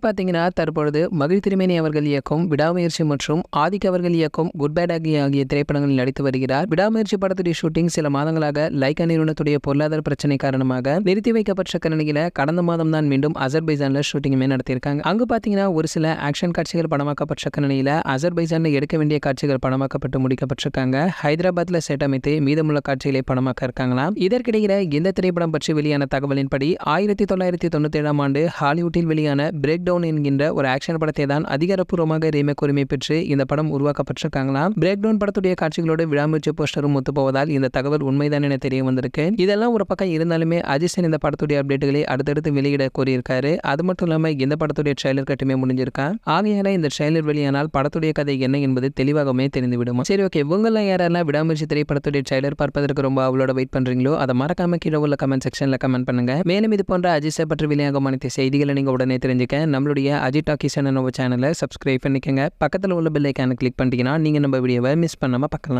பார்த்தீங்கன்னா தற்பொழுது மகிழ் திருமேனி அவர்கள் இயக்கும் விடாமுயற்சி மற்றும் ஆதிக் அவர்கள் இயக்கும் குட் பை டாகி ஆகிய திரைப்படங்களில் நடித்து வருகிறார். விடாமுயற்சி படத்துடைய ஷூட்டிங் சில மாதங்களாக லைகா நிறுவனத்துடைய பொருளாதார பிரச்சனை காரணமாக நிறுத்தி வைக்கப்பட்ட நிலையில கடந்த மாதம் தான் மீண்டும் அசர்பைஜான்ல ஷூட்டிங்குமே நடத்தியிருக்காங்க. அங்கு பார்த்தீங்கன்னா ஒரு சில ஆக்ஷன் காட்சிகள் படமாக்கப்பட்ட நிலையில அசர்பைஜான்ல எடுக்க வேண்டிய காட்சிகள் படமாக்கப்பட்டு முடிக்கப்பட்டிருக்காங்க. ஹைதராபாத்ல செட் அமைத்து மீதமுள்ள காட்சிகளை படமாக்க இருக்காங்களாம். இதற்கிடையில இந்த திரைப்படம் பற்றி வெளியான தகவலின்படி 1997 ஆண்டு ஹாலிவுட்டில் வெளியான பிரேக் டவுன் என்கின்ற ஒரு ஆக்ஷன் படத்தை தான் அதிகாரப்பூர்வமாக ரீமேக் உரிமை பெற்று இந்த படம் உருவாக்கப்பட்டிருக்காங்களாம். பிரேக் டவுன் படத்துடைய காட்சிகளோடு விடாமுயற்சி போஸ்டரும் ஒத்து போவதால் இந்த தகவல் உண்மைதான் என தெரிய வந்திருக்கு. இதெல்லாம் ஒரு பக்கம் இருந்தாலுமே அஜித் இந்த படத்துடைய அப்டேட்டுகளை அடுத்தடுத்து வெளியிட கோரியிருக்காரு. அது மட்டும் இல்லாம இந்த படத்துடைய ட்ரெய்லர் கட்டுமே முடிஞ்சிருக்கா. ஆகையால இந்த ட்ரெய்லர் வெளியானால் படத்துடைய கதை என்ன என்பது தெளிவாகவே தெரிந்துவிடும். சரி, ஓகே, உங்களெல்லாம் யாரெல்லாம் விடாமுயற்சி திரைப்படத்துடைய ட்ரெய்லர் பார்ப்பதற்கு ரொம்ப அவளோட வெயிட் பண்றீங்களோ அதை மறக்காம கீழே உள்ள கமெண்ட் செக்ஷன்ல கமெண்ட் பண்ணுங்க. மேலும் இது போன்ற அஜித் பற்றி வெளியாகும் அனைத்து செய்திகளை நீங்க உடனே தெரிஞ்சுக்க நம்மளுடைய அஜித் டாக்கீஸ் சேனலை சப்ஸ்கிரைப் பண்ணிக்கங்க. பக்கத்தில் உள்ள பெல் ஐகானை கிளிக் பண்ணிட்டீங்கன்னா நீங்க நம்ம வீடியோவை மிஸ் பண்ணாம பார்க்கலாம்.